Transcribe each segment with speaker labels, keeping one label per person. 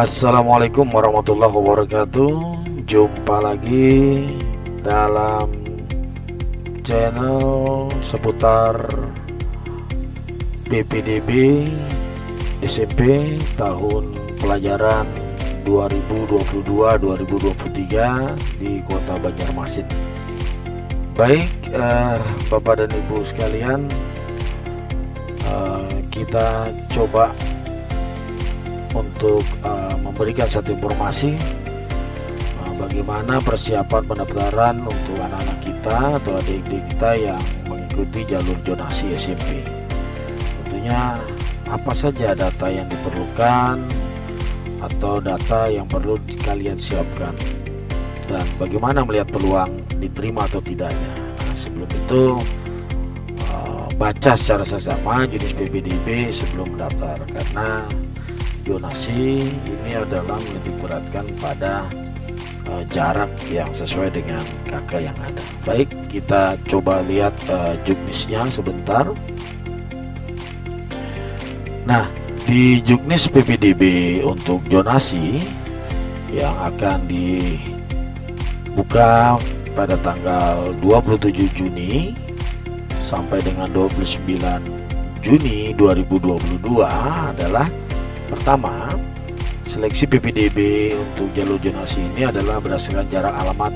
Speaker 1: Assalamualaikum warahmatullahi wabarakatuh. Jumpa lagi dalam channel seputar PPDB SMP tahun pelajaran 2022-2023 di Kota Banjarmasin. Baik, Bapak dan Ibu sekalian, kita coba untuk memberikan satu informasi bagaimana persiapan pendaftaran untuk anak-anak kita atau adik-adik kita yang mengikuti jalur zonasi SMP. Tentunya apa saja data yang diperlukan atau data yang perlu kalian siapkan, dan bagaimana melihat peluang diterima atau tidaknya. Nah, sebelum itu baca secara seksama jenis PPDB sebelum mendaftar, karena zonasi ini adalah lebih beratkan pada jarak yang sesuai dengan KK yang ada. Baik, kita coba lihat juknisnya sebentar. Nah, di juknis PPDB untuk zonasi yang akan dibuka pada tanggal 27 Juni sampai dengan 29 Juni 2022 adalah: pertama, seleksi PPDB untuk jalur zonasi ini adalah berdasarkan jarak alamat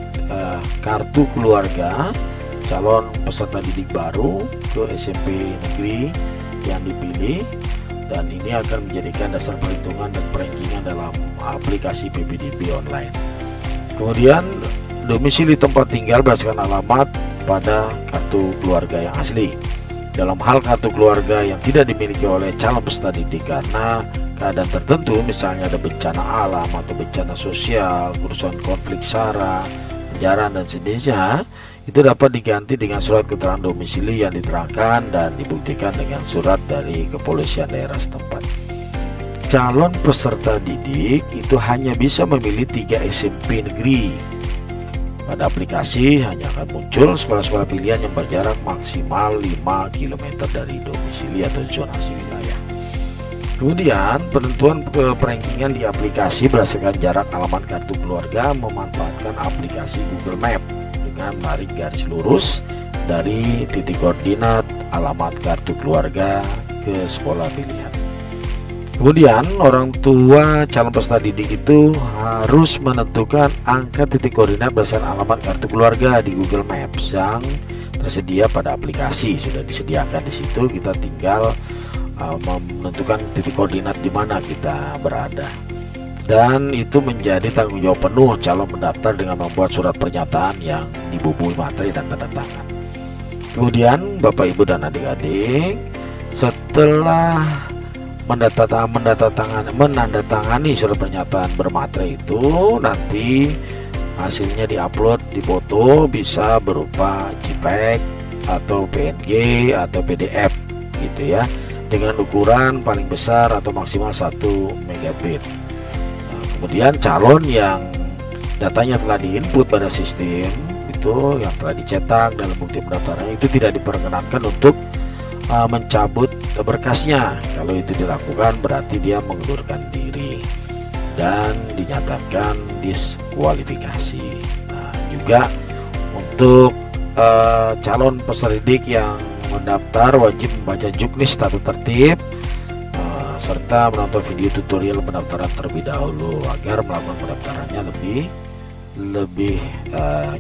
Speaker 1: kartu keluarga calon peserta didik baru ke SMP negeri yang dipilih, dan ini akan menjadikan dasar perhitungan dan perankingan dalam aplikasi PPDB online. Kemudian, domisili tempat tinggal berdasarkan alamat pada kartu keluarga yang asli. Dalam hal kartu keluarga yang tidak dimiliki oleh calon peserta didik karena keadaan tertentu, misalnya ada bencana alam atau bencana sosial, kerusuhan, konflik SARA, penjarahan dan sejenisnya, itu dapat diganti dengan surat keterangan domisili yang diterangkan dan dibuktikan dengan surat dari kepolisian daerah setempat. Calon peserta didik itu hanya bisa memilih 3 SMP negeri. Pada aplikasi hanya akan muncul sekolah-sekolah pilihan yang berjarak maksimal 5 km dari domisili atau zonasi wilayah. Kemudian, penentuan perankingan di aplikasi berdasarkan jarak alamat kartu keluarga memanfaatkan aplikasi Google Map dengan menarik garis lurus dari titik koordinat alamat kartu keluarga ke sekolah pilihan. Kemudian, orang tua calon peserta didik itu harus menentukan angka titik koordinat berdasarkan alamat kartu keluarga di Google Maps yang tersedia pada aplikasi. Sudah disediakan di situ, kita tinggal menentukan titik koordinat di mana kita berada. Dan itu menjadi tanggung jawab penuh calon pendaftar dengan membuat surat pernyataan yang dibubuhi materi dan tanda tangan. Kemudian, Bapak, Ibu, dan adik-adik, setelah menandatangani surat pernyataan bermaterai itu, nanti hasilnya diupload di foto, bisa berupa JPEG atau PNG atau PDF gitu ya, dengan ukuran paling besar atau maksimal 1 megabit. Nah, kemudian calon yang datanya telah diinput pada sistem itu, yang telah dicetak dalam bukti pendaftaran, itu tidak diperkenankan untuk mencabut berkasnya. Kalau itu dilakukan berarti dia mengundurkan diri dan dinyatakan diskualifikasi. Nah, juga untuk calon peserta didik yang mendaftar wajib membaca juknis tata tertib serta menonton video tutorial pendaftaran terlebih dahulu agar melakukan pendaftarannya lebih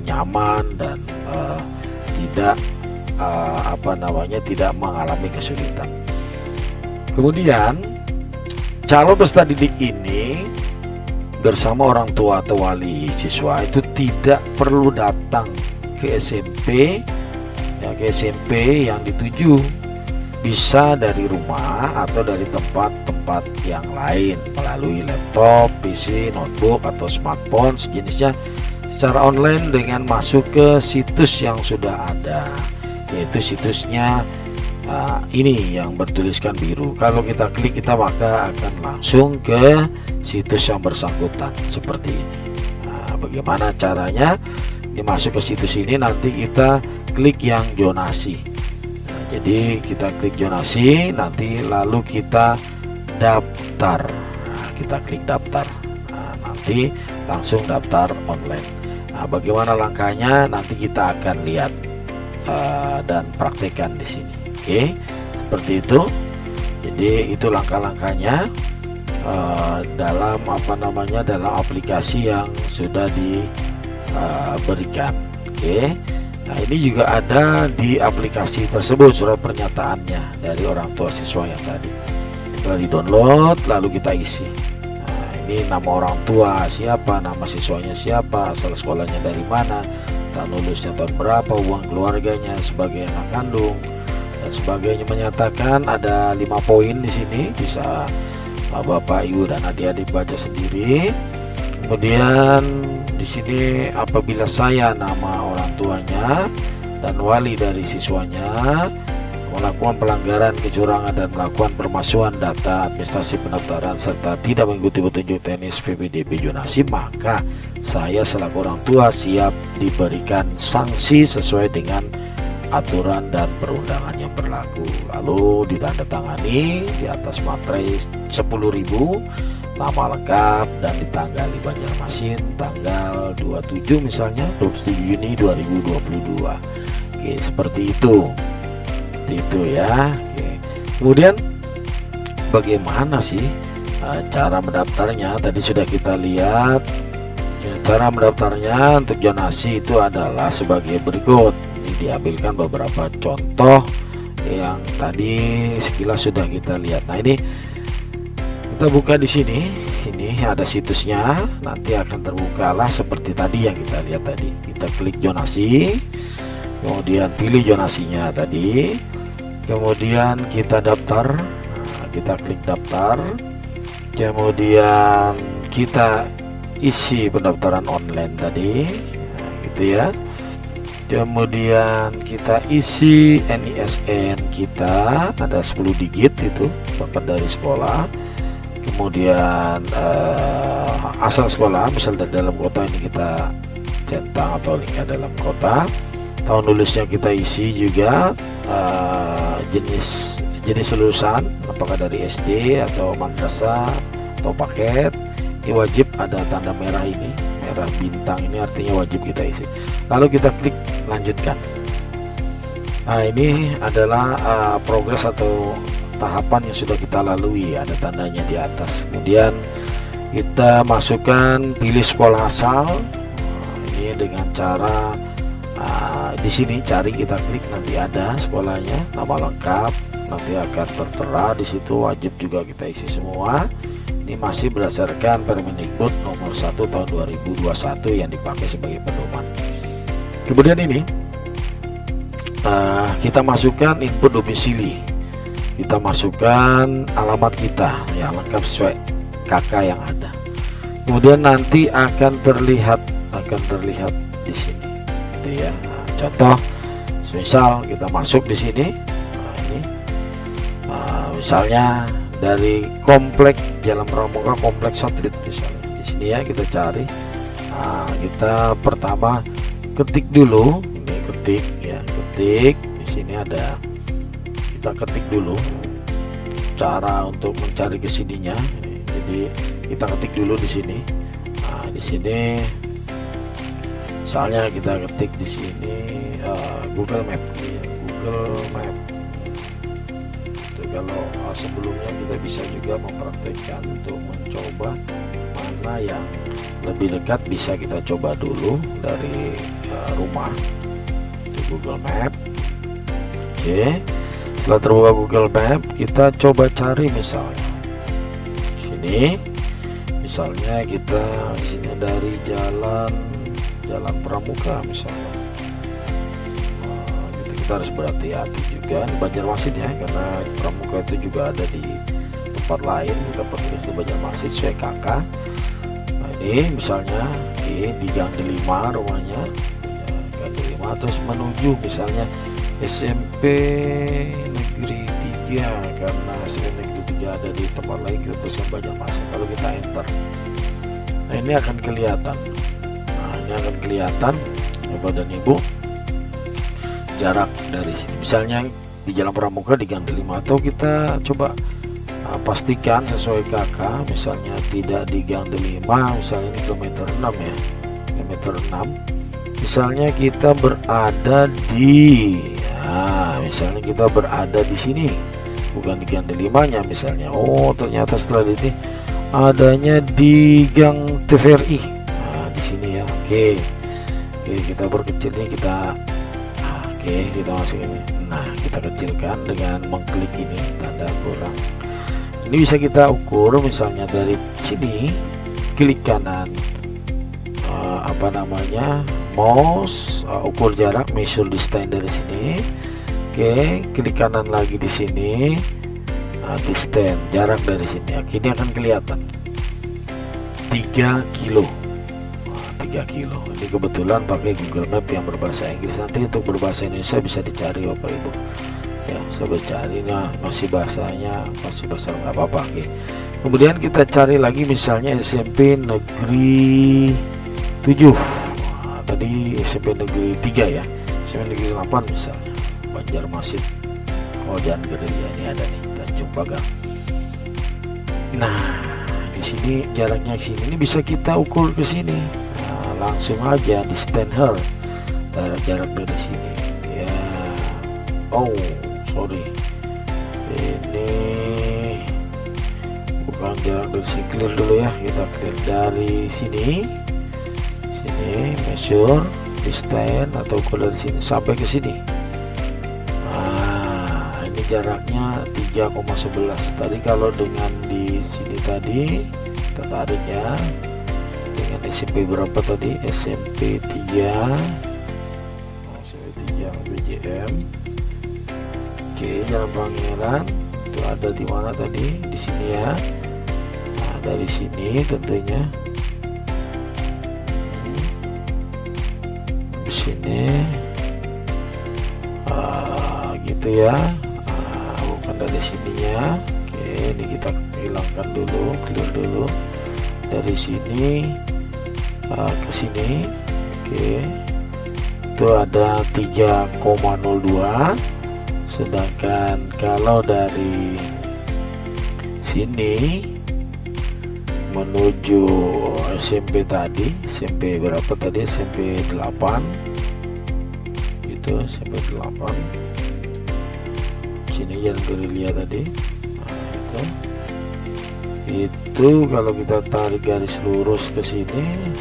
Speaker 1: nyaman dan tidak mengalami kesulitan. Kemudian, calon peserta didik ini bersama orang tua atau wali siswa itu tidak perlu datang ke SMP yang dituju, bisa dari rumah atau dari tempat-tempat yang lain melalui laptop, PC, notebook atau smartphone sejenisnya secara online dengan masuk ke situs yang sudah ada, yaitu situsnya ini yang bertuliskan biru. Kalau kita klik, kita maka akan langsung ke situs yang bersangkutan seperti ini. Nah, bagaimana caranya? Dimasuk ke situs ini, nanti kita klik yang zonasi. Nah, jadi kita klik zonasi, nanti lalu kita daftar. Nah, kita klik daftar. Nah, nanti langsung daftar online. Nah, bagaimana langkahnya nanti kita akan lihat dan praktekkan di sini. Oke, seperti itu. Jadi itu langkah-langkahnya dalam dalam aplikasi yang sudah diberikan. Oke. Nah, ini juga ada di aplikasi tersebut surat pernyataannya dari orang tua siswa yang tadi. Setelah di-download lalu kita isi. Nah, ini nama orang tua siapa, nama siswanya siapa, asal sekolahnya dari mana, tahun lulusnya tahun berapa, hubungan keluarganya sebagai anak kandung dan sebagainya. Menyatakan ada 5 poin di sini, bisa Bapak, Ibu dan adik-adik baca sendiri. Kemudian di sini apabila saya nama orang tuanya dan wali dari siswanya melakukan pelanggaran, kecurangan dan melakukan pemalsuan data administrasi pendaftaran serta tidak mengikuti petunjuk teknis PPDB zonasi, maka saya selaku orang tua siap diberikan sanksi sesuai dengan aturan dan perundangan yang berlaku. Lalu ditandatangani di atas materai 10.000, nama lengkap dan ditanggali Banjarmasin tanggal 27 misalnya 27 Juni 2022. Oke, seperti itu. Seperti itu ya. Oke. Kemudian bagaimana sih cara mendaftarnya? Tadi sudah kita lihat. Cara mendaftarnya untuk zonasi itu adalah sebagai berikut. Diambilkan beberapa contoh yang tadi sekilas sudah kita lihat. Nah, ini kita buka di sini. Ini ada situsnya. Nanti akan terbukalah seperti tadi yang kita lihat tadi. Kita klik zonasi, kemudian pilih zonasinya tadi, kemudian kita daftar. Nah, kita klik daftar, kemudian kita isi pendaftaran online tadi, nah, gitu ya. Kemudian kita isi NISN kita, ada 10 digit itu dapat dari sekolah. Kemudian asal sekolah, misal dari dalam kota, ini kita centang atau linknya dalam kota. Tahun lulusnya kita isi juga, jenis lulusan apakah dari SD atau madrasah atau paket. Ini wajib ada tanda merah ini, merah bintang ini artinya wajib kita isi. Lalu kita klik lanjutkan. Nah, ini adalah progres atau tahapan yang sudah kita lalui, ada tandanya di atas. Kemudian kita masukkan pilih sekolah asal. Nah, ini dengan cara di sini cari, kita klik, nanti ada sekolahnya, nama lengkap nanti akan tertera di situ. Wajib juga kita isi semua. Ini masih berdasarkan Permendikbud nomor 1 tahun 2021 yang dipakai sebagai pedoman. Kemudian ini kita masukkan input domisili, kita masukkan alamat kita yang lengkap sesuai KK yang ada. Kemudian nanti akan terlihat di sini, gitu ya. Nah, contoh, misal kita masuk di sini, nah, ini misalnya dari komplek Jalan Pramuka, kompleks satelit misalnya. Di sini ya kita cari. Nah, kita pertama ketik dulu, ini ketik ya, ketik. Di sini ada, kita ketik dulu cara untuk mencari ke sininya. Jadi kita ketik dulu di sini. Nah, di sini misalnya kita ketik di sini Google Map ya, Google Map. Kalau sebelumnya kita bisa juga mempraktekkan untuk mencoba mana yang lebih dekat, bisa kita coba dulu dari rumah di Google Map. Oke, setelah terbuka Google Map, kita coba cari misalnya sini, misalnya kita sini dari Jalan Pramuka misalnya. Kita harus berhati-hati juga di Banjarmasin ya, karena Pramuka itu juga ada di tempat lain. Kita pertulis di Banjarmasin sesuai KK. Nah, ini misalnya di Gang Delima rumahnya, Gang Delima, terus menuju misalnya SMP Negeri 3, karena SMP Negeri 3 ada di tempat lain, kita tuliskan Banjarmasin. Kalau kita enter, nah ini akan kelihatan. Nah, ini akan kelihatan Bapak dan Ibu jarak dari sini, misalnya di Jalan Pramuka di Gang Delima, atau kita coba pastikan sesuai kakak, misalnya tidak di gang delima, misalnya ini kilometer 6 ya, kilometer 6. Misalnya kita berada di, misalnya kita berada di sini, bukan di gang delimanya misalnya. Oh, ternyata setelah ini adanya di gang TVRI. Nah, di sini ya. Oke, kita perkecil nih, kita kita masuk ini. Nah, kita kecilkan dengan mengklik ini tanda kurang. Ini bisa kita ukur, misalnya dari sini klik kanan, mouse, ukur jarak, measure distance dari sini. Oke, klik kanan lagi di sini, distance, jarak dari sini. Ini akan kelihatan 3 kilo. 3 kilo. Ini kebetulan pakai Google Map yang berbahasa Inggris. Nanti untuk berbahasa Indonesia bisa dicari Bapak Ibu. Ya, saya cari, nah masih bahasanya masih bahasa nggak apa-apa. Oke. Kemudian kita cari lagi misalnya SMP Negeri 7. Tadi SMP Negeri 3 ya, SMP Negeri 8 misalnya, Banjarmasin, Jangan Gerilya, ini ada nih Tanjung Pagar. Nah, di sini jaraknya ke sini, ini bisa kita ukur ke sini. Nah, langsung aja di stand her, jarak dari sini. Ya, sorry, ini bukan jarak dari sini. Clear dulu ya, kita clear dari sini. Measure distance atau ukur dari sini sampai ke sini. Nah, ini jaraknya 3,11. Tadi kalau dengan di sini tadi kita tarik ya, dengan SMP berapa tadi? SMP 3 BJM. Oke, Jalan Pangeran itu ada di mana tadi? Di sini ya. Nah, dari sini tentunya sini gitu ya, bukan dari sininya. Oke, ini kita hilangkan dulu, clear dulu dari sini ke sini. Oke, itu ada 3,02, sedangkan kalau dari sini menuju SMP tadi, SMP berapa tadi? SMP 8 gitu, SMP 8 sini Jalan Gerilya tadi. Nah, itu kalau kita tarik garis lurus ke sini,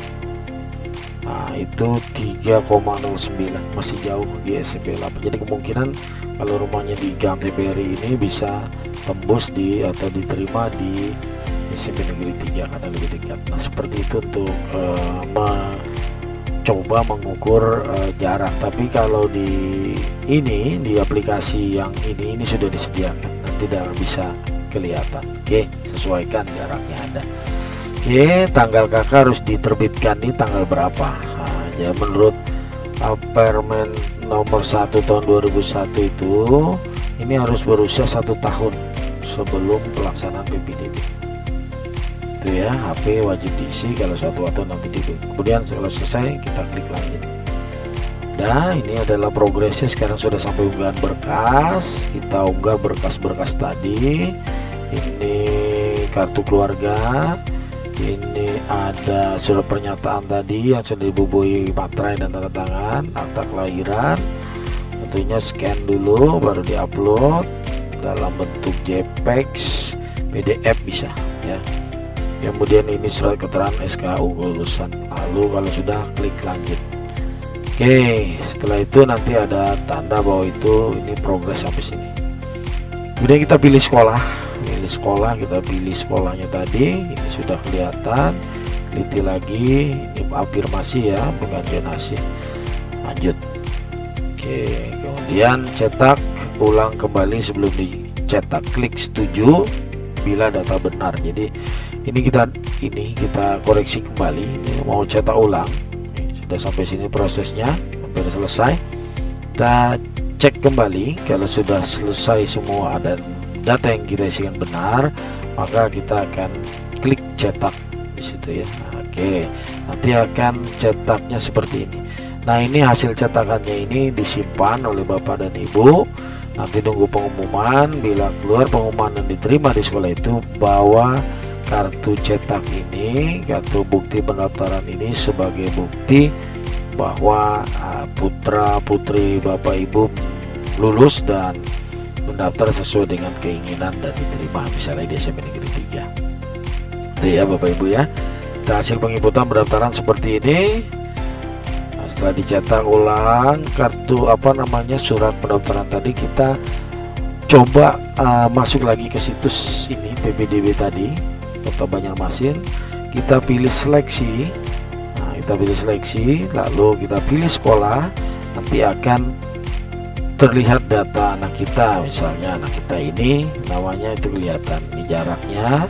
Speaker 1: nah itu 3,09, masih jauh di SMP 8. Jadi kemungkinan kalau rumahnya di gang TVRI ini bisa tembus atau diterima di SMP Negeri 3 karena lebih dekat. Nah, seperti itu untuk coba mengukur jarak. Tapi kalau di aplikasi yang ini sudah disediakan, nanti tidak bisa kelihatan. Oke, sesuaikan jaraknya ada. Oke, tanggal kakak harus diterbitkan di tanggal berapa? Nah, ya menurut Permen nomor 1 tahun 2001 itu ini harus berusia 1 tahun sebelum pelaksanaan PPDB. Itu ya, HP wajib diisi kalau suatu waktu nanti kemudian kalau selesai kita klik lanjut. Nah, ini adalah progresnya. Sekarang sudah sampai unggahan berkas. Kita unggah berkas-berkas tadi. Ini kartu keluarga, ini ada surat pernyataan tadi yang sudah dibubuhi materai dan tanda tangan, akta kelahiran. Tentunya scan dulu baru diupload dalam bentuk JPEG, PDF bisa ya. Kemudian ini surat keterangan SKU lulusan. Lalu kalau sudah klik lanjut. Oke, setelah itu nanti ada tanda bahwa ini progres sampai sini. Kemudian kita pilih sekolah, kita pilih sekolahnya tadi. Ini sudah kelihatan. Teliti lagi, ini afirmasi ya, bukan donasi. Lanjut. Oke, kemudian cetak ulang kembali sebelum dicetak. Klik setuju bila data benar. Jadi ini kita koreksi kembali. Ini mau cetak ulang. Sudah sampai sini prosesnya, hampir selesai. Kita cek kembali kalau sudah selesai semua dan data yang kita isikan benar, maka kita akan klik cetak di situ ya. Oke, nanti akan cetaknya seperti ini. Nah, ini hasil cetakannya ini disimpan oleh Bapak dan Ibu Nanti nunggu pengumuman. Bila keluar pengumuman dan diterima di sekolah itu, bawa kartu cetak ini, kartu bukti pendaftaran ini sebagai bukti bahwa putra putri Bapak Ibu lulus dan mendaftar sesuai dengan keinginan dan diterima, misalnya di SMP Negeri 3. Itu ya Bapak Ibu ya. Hasil penginputan pendaftaran seperti ini. Nah, setelah dicetak ulang kartu surat pendaftaran tadi, kita coba masuk lagi ke situs ini PPDB tadi, Kota Banjarmasin. Kita pilih seleksi. Nah, kita pilih seleksi, lalu kita pilih sekolah. Nanti akan terlihat data anak kita. Misalnya anak kita ini namanya itu kelihatan, ini jaraknya,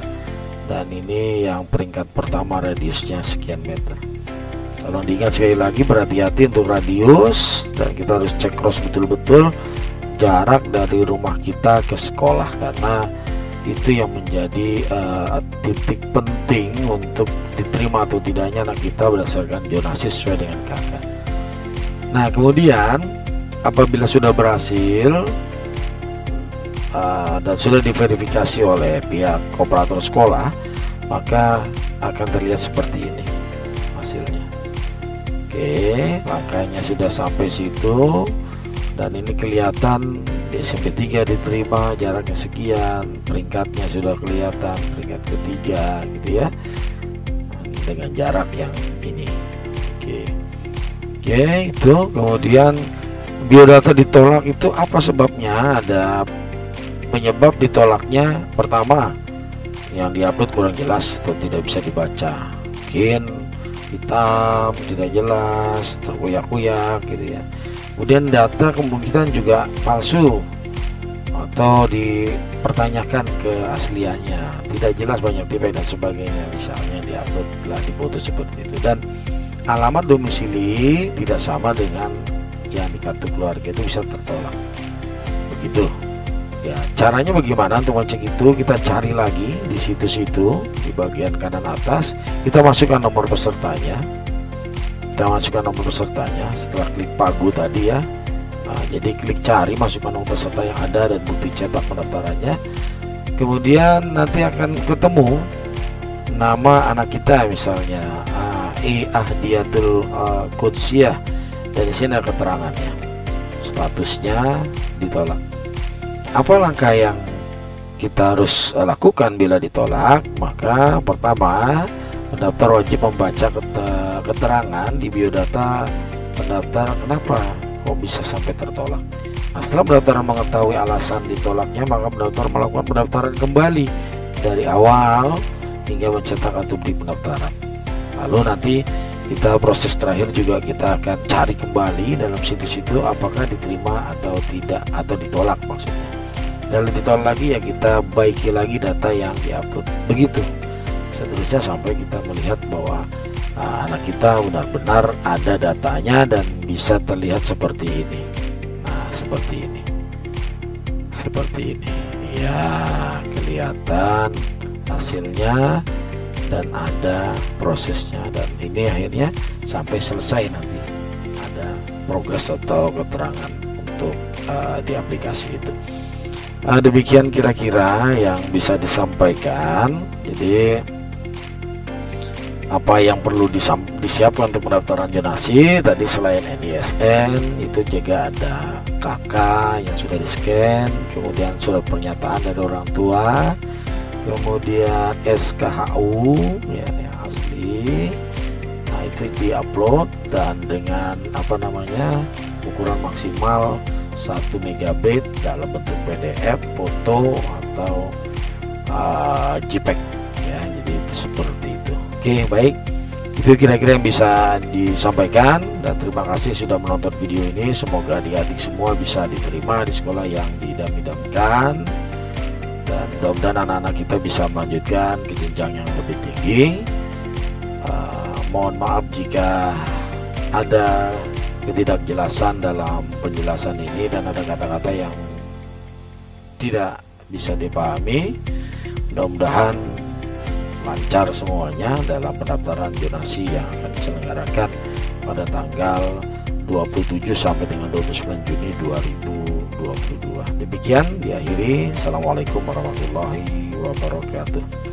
Speaker 1: dan ini yang peringkat pertama radiusnya sekian meter. Tolong diingat sekali lagi, berhati-hati untuk radius, dan kita harus cek cross betul-betul jarak dari rumah kita ke sekolah, karena itu yang menjadi titik penting untuk diterima atau tidaknya anak kita berdasarkan zonasi sesuai dengan KK. Nah, kemudian apabila sudah berhasil dan sudah diverifikasi oleh pihak operator sekolah, maka akan terlihat seperti ini hasilnya. Oke, langkahnya sudah sampai situ, dan ini kelihatan di SMP 3 diterima, jaraknya sekian, peringkatnya sudah kelihatan, peringkat ketiga gitu ya, dengan jarak yang ini. Oke, itu kemudian biodata ditolak itu apa sebabnya? Ada penyebab ditolaknya. Pertama, yang diupload kurang jelas atau tidak bisa dibaca, mungkin hitam, tidak jelas, terkuyak-kuyak gitu ya. Kemudian data kemungkinan juga palsu atau dipertanyakan keasliannya, tidak jelas, banyak tipe dan sebagainya, misalnya diupload telah dipoto seperti itu. Dan alamat domisili tidak sama dengan yang di kartu keluarga, itu bisa tertolak. Begitu ya. Caranya bagaimana untuk ngecek itu? Kita cari lagi di situs itu, di bagian kanan atas, kita masukkan nomor pesertanya. Kita masukkan nomor pesertanya setelah klik pagu tadi ya. Nah, jadi klik cari, masukkan nomor peserta yang ada dan bukti cetak pendaftarannya. Kemudian nanti akan ketemu nama anak kita, misalnya Ahdiyatul Qudsiah, dan di sini ada keterangannya, statusnya ditolak. Apa langkah yang kita harus lakukan bila ditolak? Maka pertama, pendaftar wajib membaca keterangan di biodata pendaftar kenapa kok bisa sampai tertolak. Nah, setelah pendaftar mengetahui alasan ditolaknya, maka pendaftar melakukan pendaftaran kembali dari awal hingga mencetak kartu di pendaftaran. Lalu nanti kita proses terakhir juga kita akan cari kembali dalam situs itu apakah diterima atau tidak, atau ditolak maksudnya. Kalau ditolak lagi ya kita baiki lagi data yang diupload. Begitu seterusnya sampai kita melihat bahwa anak kita benar-benar ada datanya dan bisa terlihat seperti ini. Nah, seperti ini ya, kelihatan hasilnya dan ada prosesnya, dan ini akhirnya sampai selesai nanti ada progres atau keterangan untuk di aplikasi itu. Demikian kira-kira yang bisa disampaikan. Jadi apa yang perlu disiapkan untuk pendaftaran zonasi tadi, selain NISN itu juga ada KK yang sudah di-scan, kemudian surat pernyataan dari orang tua, kemudian SKHU ya, yang asli. Nah, itu diupload dan dengan ukuran maksimal 1 MB dalam bentuk PDF, foto atau JPEG ya. Jadi itu seperti itu. Oke, baik, itu kira-kira yang bisa disampaikan, dan terima kasih sudah menonton video ini. Semoga adik-adik semua bisa diterima di sekolah yang diidam-idamkan, dan mudah-mudahan anak-anak kita bisa melanjutkan ke jenjang yang lebih tinggi. Mohon maaf jika ada ketidakjelasan dalam penjelasan ini dan ada kata-kata yang tidak bisa dipahami. Mudah-mudahan lancar semuanya dalam pendaftaran zonasi yang akan diselenggarakan pada tanggal 27 sampai dengan 29 Juni 2022. 2022. Demikian diakhiri. Assalamualaikum warahmatullahi wabarakatuh.